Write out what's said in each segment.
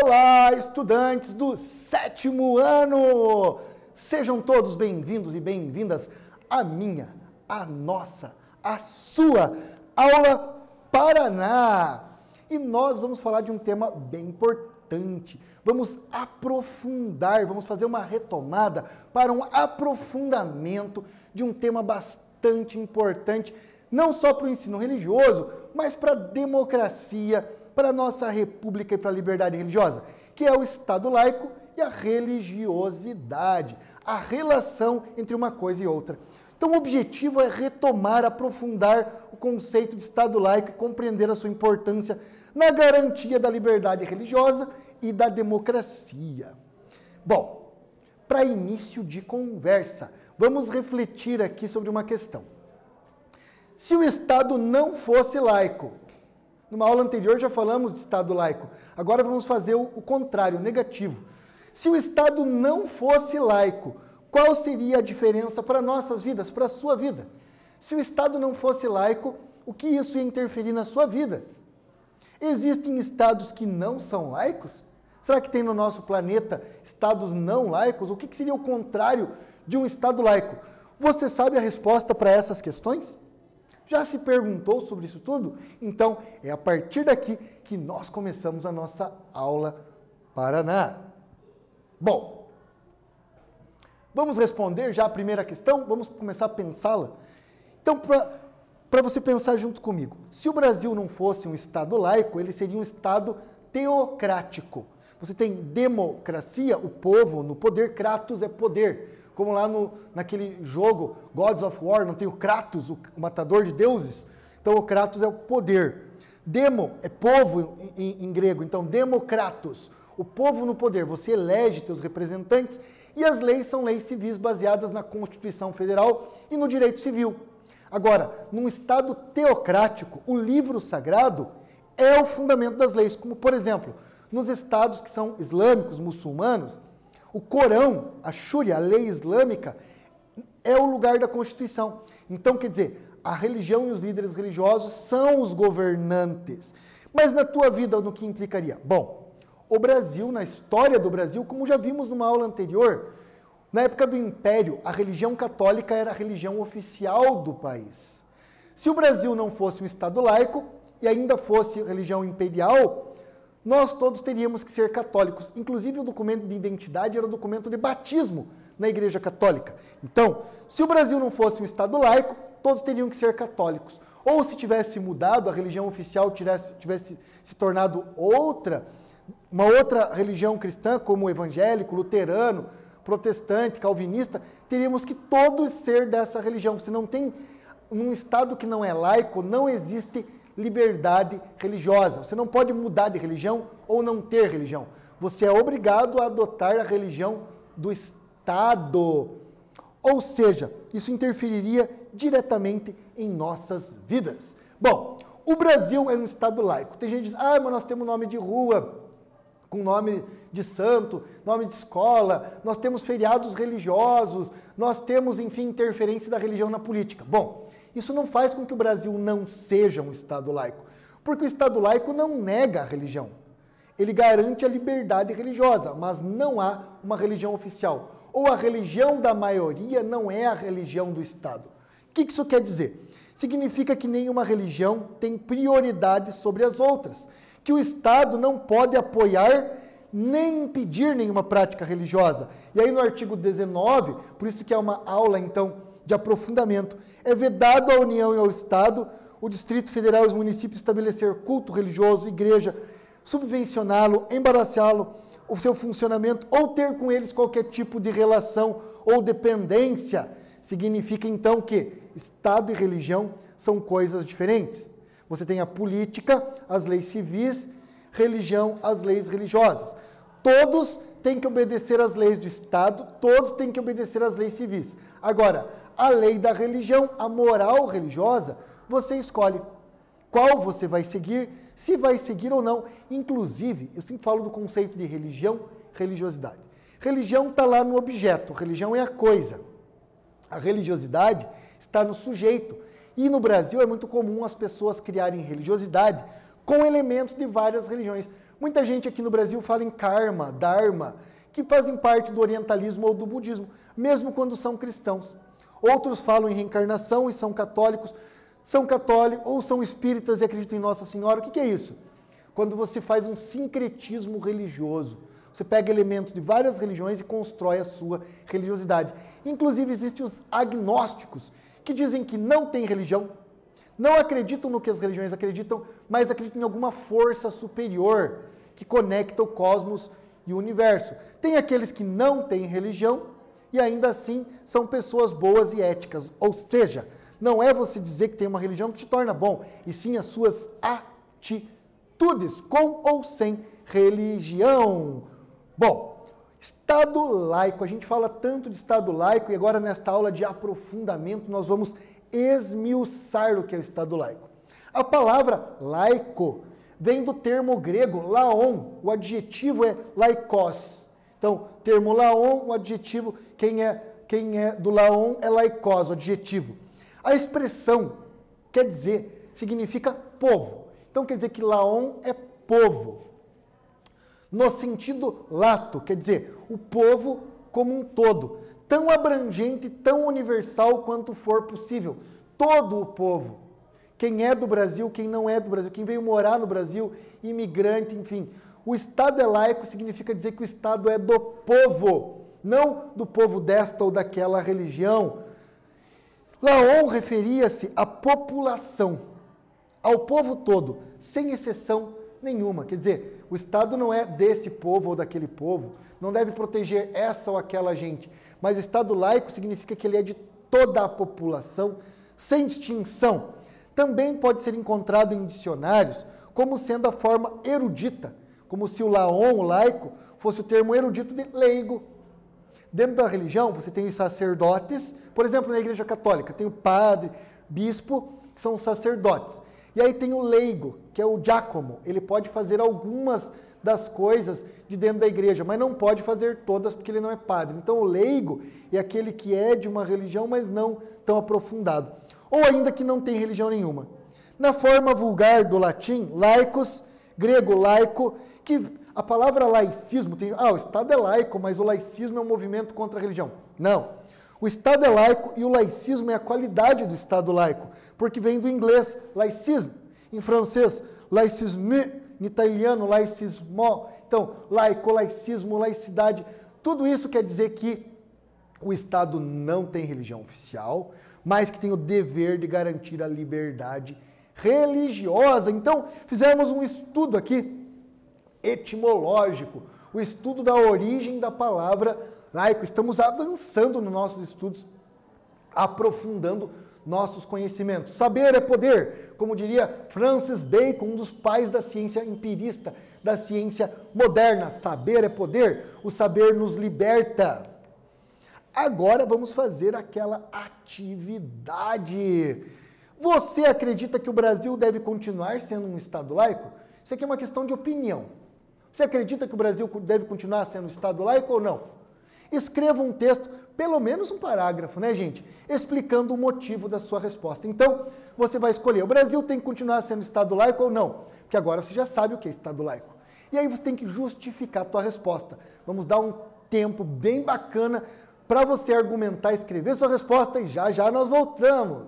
Olá, estudantes do 7º ano! Sejam todos bem-vindos e bem-vindas à minha, à nossa, à sua aula Paraná. E nós vamos falar de um tema bem importante. Vamos aprofundar, vamos fazer uma retomada para um aprofundamento de um tema bastante importante, não só para o ensino religioso, mas para a democracia, para a nossa república e para a liberdade religiosa, que é o Estado laico e a religiosidade, a relação entre uma coisa e outra. Então, o objetivo é retomar, aprofundar o conceito de Estado laico e compreender a sua importância na garantia da liberdade religiosa e da democracia. Bom, para início de conversa, vamos refletir aqui sobre uma questão. Se o Estado não fosse laico, numa aula anterior já falamos de Estado laico, agora vamos fazer o contrário, o negativo. Se o Estado não fosse laico, qual seria a diferença para nossas vidas, para a sua vida? Se o Estado não fosse laico, o que isso ia interferir na sua vida? Existem estados que não são laicos? Será que tem no nosso planeta estados não laicos? O que seria o contrário de um Estado laico? Você sabe a resposta para essas questões? Já se perguntou sobre isso tudo? Então, é a partir daqui que nós começamos a nossa aula Paraná. Bom, vamos responder já a primeira questão? Vamos começar a pensá-la? Então, para você pensar junto comigo, se o Brasil não fosse um Estado laico, ele seria um Estado teocrático. Você tem democracia, o povo no poder, Kratos é poder. Como lá naquele jogo, Gods of War, não tem o Kratos, o matador de deuses? Então o Kratos é o poder. Demo é povo em grego, então democratos, o povo no poder. Você elege seus representantes e as leis são leis civis baseadas na Constituição Federal e no direito civil. Agora, num Estado teocrático, o livro sagrado é o fundamento das leis, como por exemplo, nos estados que são islâmicos, muçulmanos, o Corão, a Shúria, a lei islâmica, é o lugar da Constituição. Então, quer dizer, a religião e os líderes religiosos são os governantes. Mas na tua vida, no que implicaria? Bom, o Brasil, na história do Brasil, como já vimos numa aula anterior, na época do Império, a religião católica era a religião oficial do país. Se o Brasil não fosse um Estado laico e ainda fosse religião imperial, nós todos teríamos que ser católicos. Inclusive, o documento de identidade era o documento de batismo na Igreja Católica. Então, se o Brasil não fosse um Estado laico, todos teriam que ser católicos. Ou se tivesse mudado, a religião oficial tivesse se tornado uma outra religião cristã, como o evangélico, luterano, protestante, calvinista, teríamos que todos ser dessa religião. Se não tem, num Estado que não é laico, não existe liberdade religiosa. Você não pode mudar de religião ou não ter religião. Você é obrigado a adotar a religião do Estado. Ou seja, isso interferiria diretamente em nossas vidas. Bom, o Brasil é um Estado laico. Tem gente que diz, mas nós temos nome de rua, com nome de santo, nome de escola, nós temos feriados religiosos, nós temos, enfim, interferência da religião na política. Bom, isso não faz com que o Brasil não seja um Estado laico, porque o Estado laico não nega a religião. Ele garante a liberdade religiosa, mas não há uma religião oficial. Ou a religião da maioria não é a religião do Estado. O que isso quer dizer? Significa que nenhuma religião tem prioridade sobre as outras, que o Estado não pode apoiar nem impedir nenhuma prática religiosa. E aí no artigo 19, por isso que é uma aula então de aprofundamento, é vedado à União e ao Estado, o Distrito Federal e os municípios estabelecer culto religioso, igreja, subvencioná-lo, embaraçá-lo, o seu funcionamento ou ter com eles qualquer tipo de relação ou dependência. Significa então que Estado e religião são coisas diferentes. Você tem a política, as leis civis, religião, as leis religiosas. Todos têm que obedecer às leis do Estado, todos têm que obedecer às leis civis. Agora, a lei da religião, a moral religiosa, você escolhe qual você vai seguir, se vai seguir ou não. Inclusive, eu sempre falo do conceito de religião, religiosidade. Religião está lá no objeto, religião é a coisa. A religiosidade está no sujeito. E no Brasil é muito comum as pessoas criarem religiosidade com elementos de várias religiões. Muita gente aqui no Brasil fala em karma, dharma, que fazem parte do orientalismo ou do budismo, mesmo quando são cristãos. Outros falam em reencarnação e são católicos ou são espíritas e acreditam em Nossa Senhora. O que é isso? Quando você faz um sincretismo religioso. Você pega elementos de várias religiões e constrói a sua religiosidade. Inclusive, existem os agnósticos, que dizem que não tem religião, não acreditam no que as religiões acreditam, mas acreditam em alguma força superior que conecta o cosmos e o universo. Tem aqueles que não têm religião e ainda assim são pessoas boas e éticas. Ou seja, não é você dizer que tem uma religião que te torna bom, e sim as suas atitudes, com ou sem religião. Bom, Estado laico, a gente fala tanto de Estado laico e agora nesta aula de aprofundamento nós vamos esmiuçar o que é o Estado laico. A palavra laico vem do termo grego laon, o adjetivo é laikos. Então, termo laon, o adjetivo, quem é do laon é laikos, o adjetivo. A expressão significa povo. Então quer dizer que laon é povo. No sentido lato, quer dizer, o povo como um todo, tão abrangente, tão universal quanto for possível. Todo o povo. Quem é do Brasil, quem não é do Brasil, quem veio morar no Brasil, imigrante, enfim. O Estado é laico significa dizer que o Estado é do povo, não do povo desta ou daquela religião. Laon referia-se à população, ao povo todo, sem exceção nenhuma. Quer dizer, o Estado não é desse povo ou daquele povo, não deve proteger essa ou aquela gente, mas o Estado laico significa que ele é de toda a população, sem distinção. Também pode ser encontrado em dicionários como sendo a forma erudita, como se o laon, o laico, fosse o termo erudito de leigo. Dentro da religião, você tem os sacerdotes, por exemplo, na Igreja Católica, tem o padre, bispo, que são os sacerdotes. E aí tem o leigo, que é o diácono. Ele pode fazer algumas das coisas de dentro da igreja, mas não pode fazer todas porque ele não é padre. Então o leigo é aquele que é de uma religião, mas não tão aprofundado. Ou ainda que não tem religião nenhuma. Na forma vulgar do latim, laicos, grego laico, que a palavra laicismo tem... o Estado é laico, mas o laicismo é um movimento contra a religião. Não. O Estado é laico e o laicismo é a qualidade do Estado laico, porque vem do inglês laicisme, em francês laïcisme, em italiano laicismo. Então, laico, laicismo, laicidade, tudo isso quer dizer que o Estado não tem religião oficial, mas que tem o dever de garantir a liberdade religiosa. Então, fizemos um estudo aqui etimológico, o estudo da origem da palavra laico. Estamos avançando nos nossos estudos, aprofundando nossos conhecimentos. Saber é poder, como diria Francis Bacon, um dos pais da ciência empirista, da ciência moderna. Saber é poder, o saber nos liberta. Agora vamos fazer aquela atividade. Você acredita que o Brasil deve continuar sendo um Estado laico? Isso aqui é uma questão de opinião. Você acredita que o Brasil deve continuar sendo um Estado laico ou não? Escreva um texto, pelo menos um parágrafo, né, gente? Explicando o motivo da sua resposta. Então, você vai escolher, o Brasil tem que continuar sendo Estado laico ou não? Porque agora você já sabe o que é Estado laico. E aí você tem que justificar a tua resposta. Vamos dar um tempo bem bacana para você argumentar, escrever sua resposta e já já nós voltamos.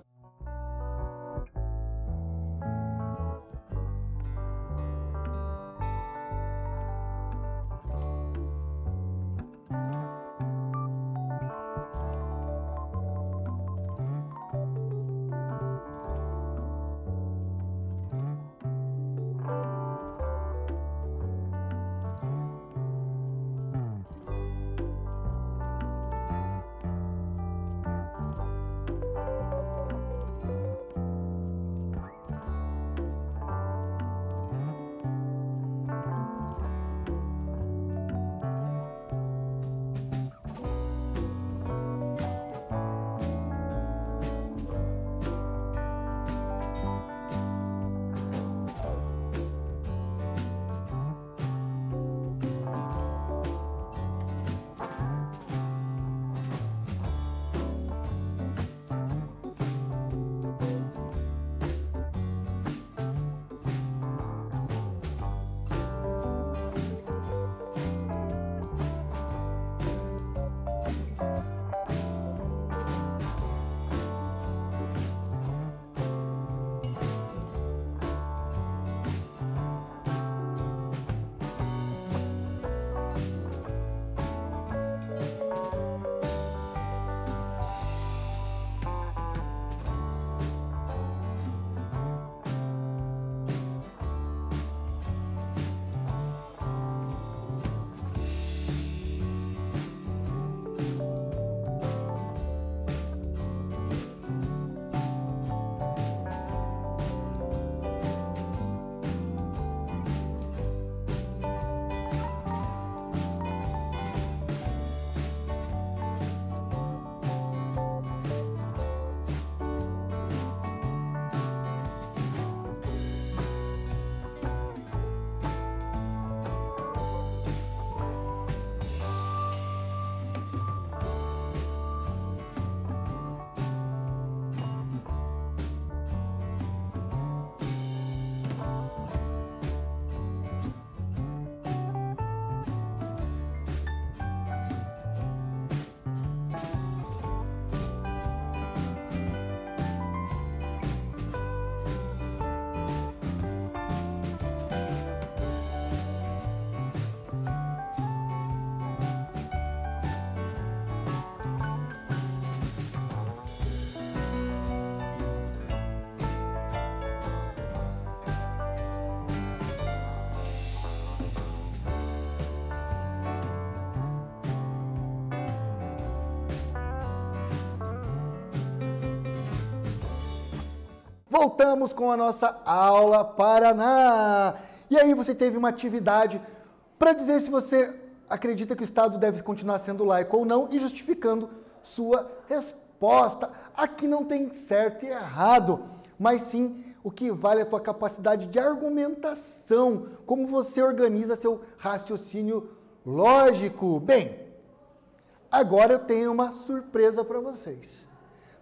voltamos com a nossa aula Paraná. E aí você teve uma atividade para dizer se você acredita que o Estado deve continuar sendo laico ou não e justificando sua resposta. Aqui não tem certo e errado, mas sim o que vale é a tua capacidade de argumentação, como você organiza seu raciocínio lógico. Bem, agora eu tenho uma surpresa para vocês.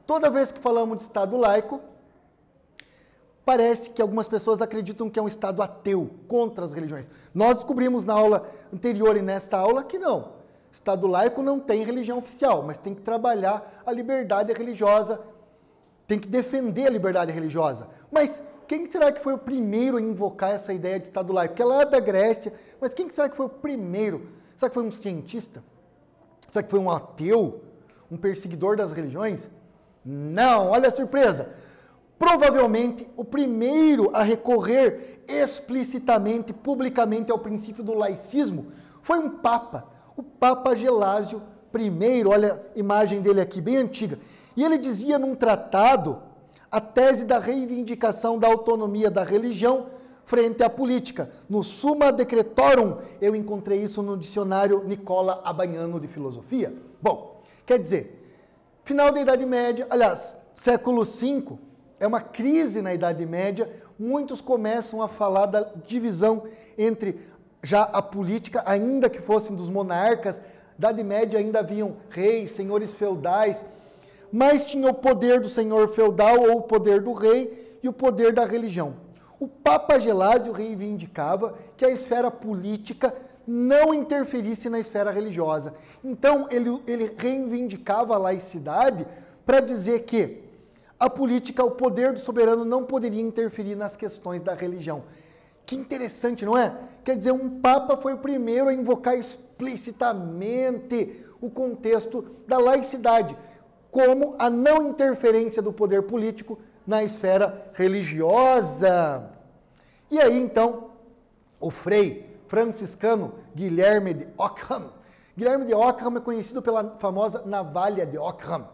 Toda vez que falamos de Estado laico, parece que algumas pessoas acreditam que é um Estado ateu, contra as religiões. Nós descobrimos na aula anterior e nesta aula que não. Estado laico não tem religião oficial, mas tem que trabalhar a liberdade religiosa, tem que defender a liberdade religiosa. Mas quem será que foi o primeiro a invocar essa ideia de Estado laico? Porque é lá da Grécia, mas quem será que foi o primeiro? Será que foi um cientista? Será que foi um ateu? Um perseguidor das religiões? Não, olha a surpresa! Provavelmente o primeiro a recorrer explicitamente, publicamente ao princípio do laicismo foi um papa, o Papa Gelásio I, olha a imagem dele aqui, bem antiga. E ele dizia num tratado a tese da reivindicação da autonomia da religião frente à política. No Summa Decretorum, eu encontrei isso no dicionário Nicola Abaiano de Filosofia. Bom, quer dizer, final da Idade Média, aliás, século V, é uma crise na Idade Média, muitos começam a falar da divisão entre já a política, ainda que fossem dos monarcas, Idade Média ainda haviam reis, senhores feudais, mas tinha o poder do senhor feudal ou o poder do rei e o poder da religião. O Papa Gelásio reivindicava que a esfera política não interferisse na esfera religiosa. Então ele reivindicava a laicidade para dizer que a política, o poder do soberano não poderia interferir nas questões da religião. Que interessante, não é? Quer dizer, um papa foi o primeiro a invocar explicitamente o contexto da laicidade, como a não interferência do poder político na esfera religiosa. E aí, então, o frei franciscano Guilherme de Ockham. Guilherme de Ockham é conhecido pela famosa navalha de Ockham.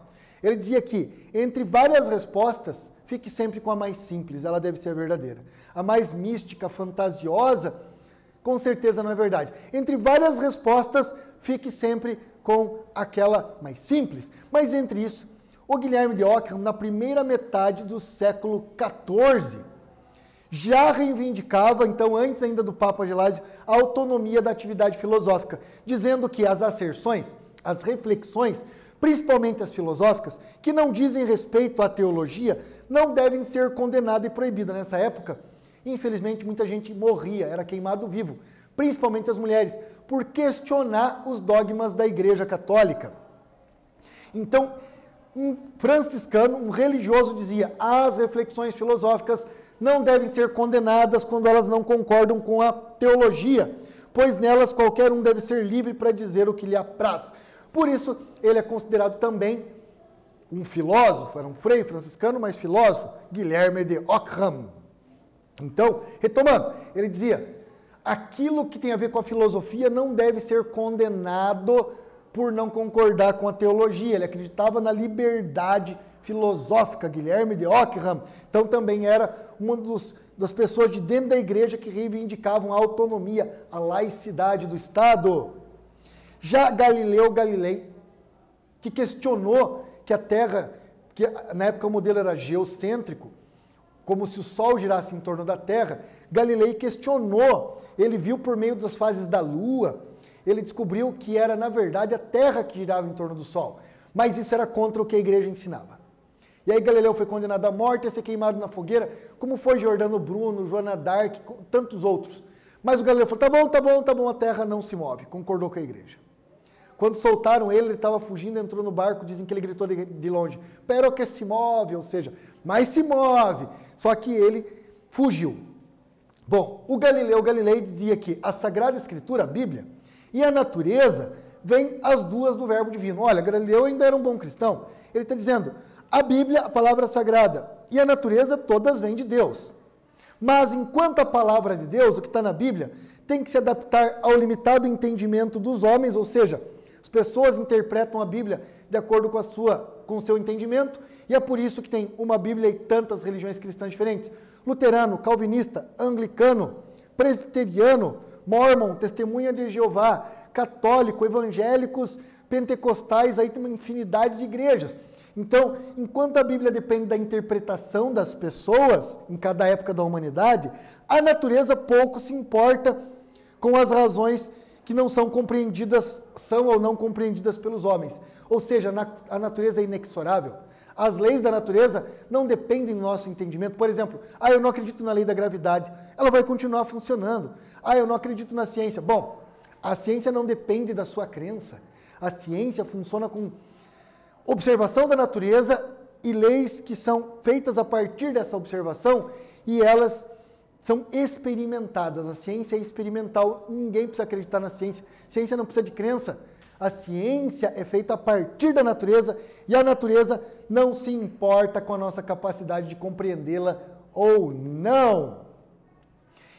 Ele dizia que, entre várias respostas, fique sempre com a mais simples, ela deve ser a verdadeira. A mais mística, fantasiosa, com certeza não é verdade. Entre várias respostas, fique sempre com aquela mais simples. Mas entre isso, o Guilherme de Ockham, na primeira metade do século XIV, já reivindicava, então antes ainda do Papa Gelásio, a autonomia da atividade filosófica, dizendo que as asserções, as reflexões, principalmente as filosóficas, que não dizem respeito à teologia, não devem ser condenadas e proibidas. Nessa época, infelizmente, muita gente morria, era queimado vivo, principalmente as mulheres, por questionar os dogmas da Igreja Católica. Então, um franciscano, um religioso, dizia: as reflexões filosóficas não devem ser condenadas quando elas não concordam com a teologia, pois nelas qualquer um deve ser livre para dizer o que lhe apraz. Por isso, ele é considerado também um filósofo, era um frei franciscano, mas filósofo, Guilherme de Ockham. Então, retomando, ele dizia: aquilo que tem a ver com a filosofia não deve ser condenado por não concordar com a teologia. Ele acreditava na liberdade filosófica, Guilherme de Ockham. Então, também era uma das pessoas de dentro da igreja que reivindicavam a autonomia, a laicidade do Estado. Já Galileu Galilei, que questionou que a Terra, que na época o modelo era geocêntrico, como se o Sol girasse em torno da Terra, Galilei questionou, ele viu por meio das fases da Lua, ele descobriu que era, na verdade, a Terra que girava em torno do Sol, mas isso era contra o que a igreja ensinava. E aí Galileu foi condenado à morte, a ser queimado na fogueira, como foi Giordano Bruno, Joana d'Arc, tantos outros. Mas o Galileu falou: tá bom, a Terra não se move, concordou com a igreja. Quando soltaram ele, ele estava fugindo, entrou no barco, dizem que ele gritou de longe: pero que se move, ou seja, mas se move. Só que ele fugiu. Bom, o Galileu Galilei dizia que a Sagrada Escritura, a Bíblia, e a natureza vêm as duas do verbo divino. Olha, Galileu ainda era um bom cristão. Ele está dizendo: a Bíblia, a palavra sagrada, e a natureza, todas vêm de Deus. Mas enquanto a palavra de Deus, o que está na Bíblia, tem que se adaptar ao limitado entendimento dos homens, ou seja, As pessoas interpretam a Bíblia de acordo com o seu entendimento, e é por isso que tem uma Bíblia e tantas religiões cristãs diferentes. Luterano, calvinista, anglicano, presbiteriano, mórmon, testemunha de Jeová, católico, evangélicos, pentecostais, aí tem uma infinidade de igrejas. Então, enquanto a Bíblia depende da interpretação das pessoas, em cada época da humanidade, a natureza pouco se importa com as razões que não são compreendidas, são ou não compreendidas pelos homens. Ou seja, a natureza é inexorável. As leis da natureza não dependem do nosso entendimento. Por exemplo, eu não acredito na lei da gravidade. Ela vai continuar funcionando. Eu não acredito na ciência. Bom, a ciência não depende da sua crença. A ciência funciona com observação da natureza e leis que são feitas a partir dessa observação e elas são experimentadas. A ciência é experimental. Ninguém precisa acreditar na ciência. A ciência não precisa de crença. A ciência é feita a partir da natureza e a natureza não se importa com a nossa capacidade de compreendê-la ou não.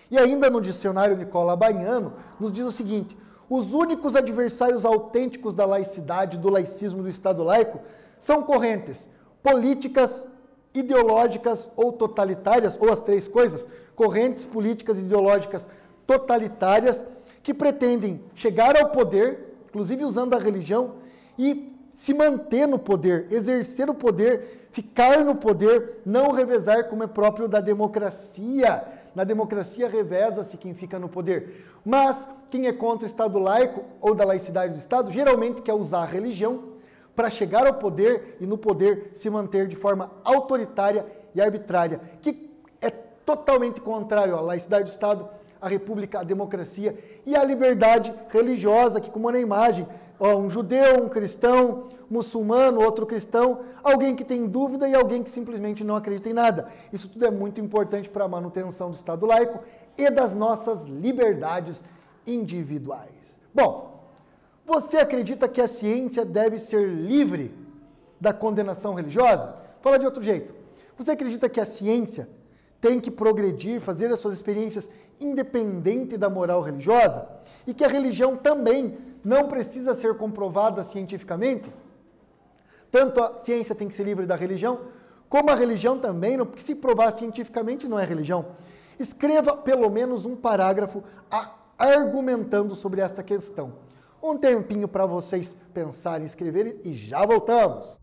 E ainda no dicionário Nicola Baiano, nos diz o seguinte: os únicos adversários autênticos da laicidade, do laicismo, do Estado laico, são correntes políticas, ideológicas ou totalitárias, ou as três coisas, correntes políticas, ideológicas, totalitárias, que pretendem chegar ao poder, inclusive usando a religião, e se manter no poder, exercer o poder, ficar no poder, não revezar como é próprio da democracia. Na democracia reveza-se quem fica no poder. Mas quem é contra o Estado laico ou da laicidade do Estado, geralmente quer usar a religião para chegar ao poder e no poder se manter de forma autoritária e arbitrária, que é totalmente contrário à laicidade do Estado, à república, à democracia e à liberdade religiosa, que como na imagem, um judeu, um cristão, muçulmano, outro cristão, alguém que tem dúvida e alguém que simplesmente não acredita em nada. Isso tudo é muito importante para a manutenção do Estado laico e das nossas liberdades individuais. Bom, você acredita que a ciência deve ser livre da condenação religiosa? Fala de outro jeito. Você acredita que a ciência tem que progredir, fazer as suas experiências independente da moral religiosa? E que a religião também não precisa ser comprovada cientificamente? Tanto a ciência tem que ser livre da religião, como a religião também, porque se provar cientificamente não é religião. Escreva pelo menos um parágrafo argumentando sobre esta questão. Um tempinho para vocês pensarem, escreverem e já voltamos.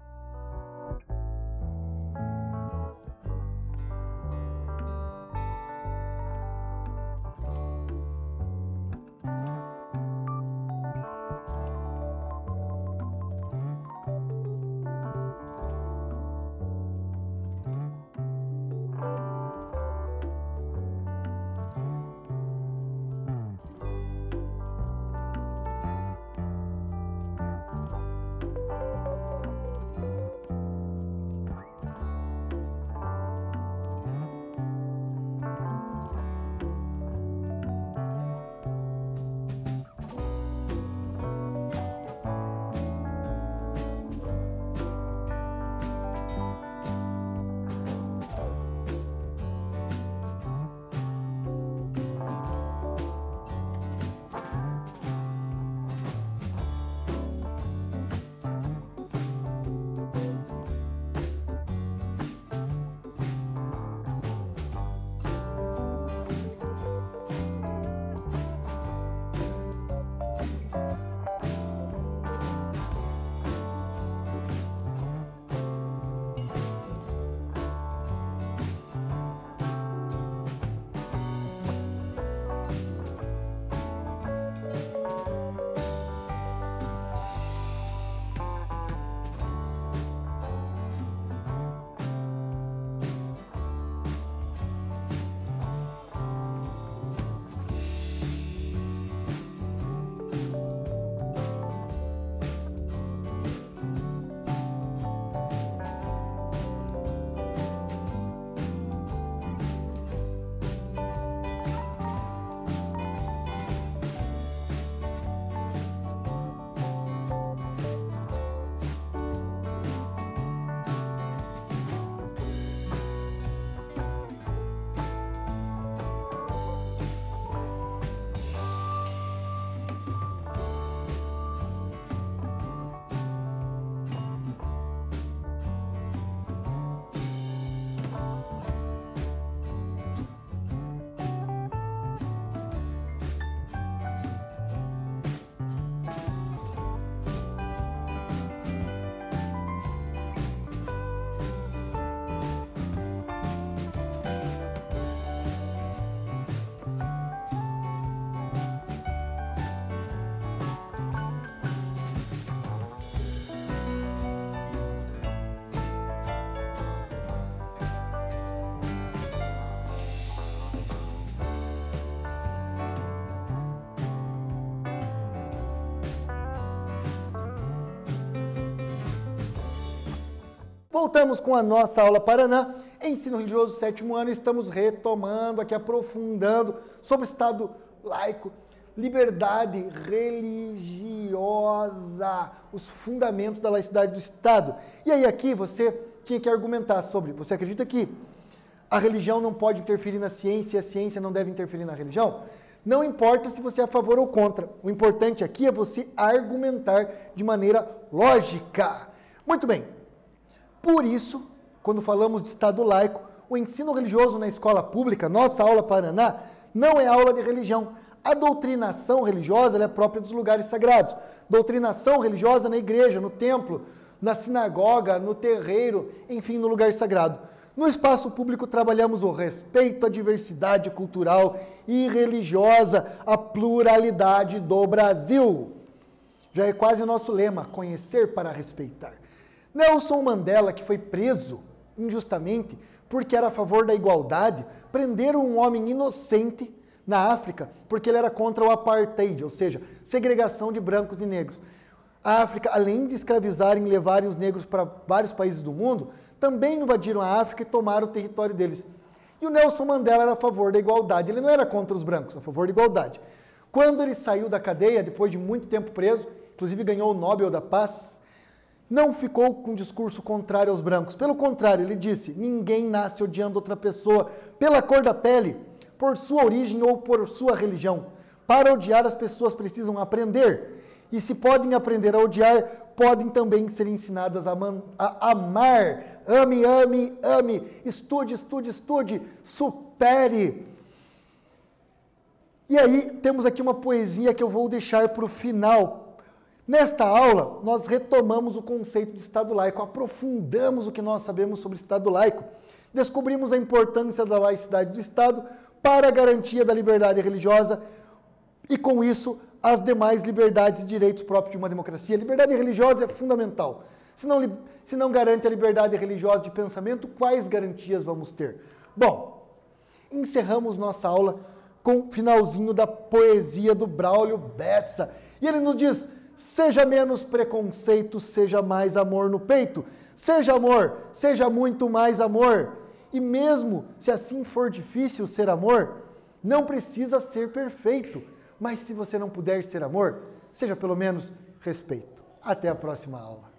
Voltamos com a nossa aula Paraná, ensino religioso 7º ano, estamos retomando aqui, aprofundando sobre o Estado laico, liberdade religiosa, os fundamentos da laicidade do Estado. E aí aqui você tinha que argumentar sobre, você acredita que a religião não pode interferir na ciência e a ciência não deve interferir na religião? Não importa se você é a favor ou contra, o importante aqui é você argumentar de maneira lógica. Muito bem. Por isso, quando falamos de Estado laico, o ensino religioso na escola pública, nossa aula Paraná, não é aula de religião. A doutrinação religiosa ela é própria dos lugares sagrados. Doutrinação religiosa na igreja, no templo, na sinagoga, no terreiro, enfim, no lugar sagrado. No espaço público trabalhamos o respeito à diversidade cultural e religiosa, a pluralidade do Brasil. Já é quase o nosso lema, conhecer para respeitar. Nelson Mandela, que foi preso injustamente porque era a favor da igualdade, prenderam um homem inocente na África porque ele era contra o apartheid, ou seja, segregação de brancos e negros. A África, além de escravizarem e levarem os negros para vários países do mundo, também invadiram a África e tomaram o território deles. E o Nelson Mandela era a favor da igualdade, ele não era contra os brancos, a favor da igualdade. Quando ele saiu da cadeia, depois de muito tempo preso, inclusive ganhou o Nobel da Paz, não ficou com um discurso contrário aos brancos. Pelo contrário, ele disse, ninguém nasce odiando outra pessoa pela cor da pele, por sua origem ou por sua religião. Para odiar, as pessoas precisam aprender. E se podem aprender a odiar, podem também ser ensinadas a amar. Ame, ame, ame. Estude, estude, estude. Supere. E aí, temos aqui uma poesia que eu vou deixar para o final. Nesta aula, nós retomamos o conceito de Estado laico, aprofundamos o que nós sabemos sobre Estado laico, descobrimos a importância da laicidade do Estado para a garantia da liberdade religiosa e, com isso, as demais liberdades e direitos próprios de uma democracia. A liberdade religiosa é fundamental. Se não garante a liberdade religiosa de pensamento, quais garantias vamos ter? Bom, encerramos nossa aula com o finalzinho da poesia do Braulio Bessa. E ele nos diz, seja menos preconceito, seja mais amor no peito. Seja amor, seja muito mais amor. E mesmo se assim for difícil ser amor, não precisa ser perfeito. Mas se você não puder ser amor, seja pelo menos respeito. Até a próxima aula.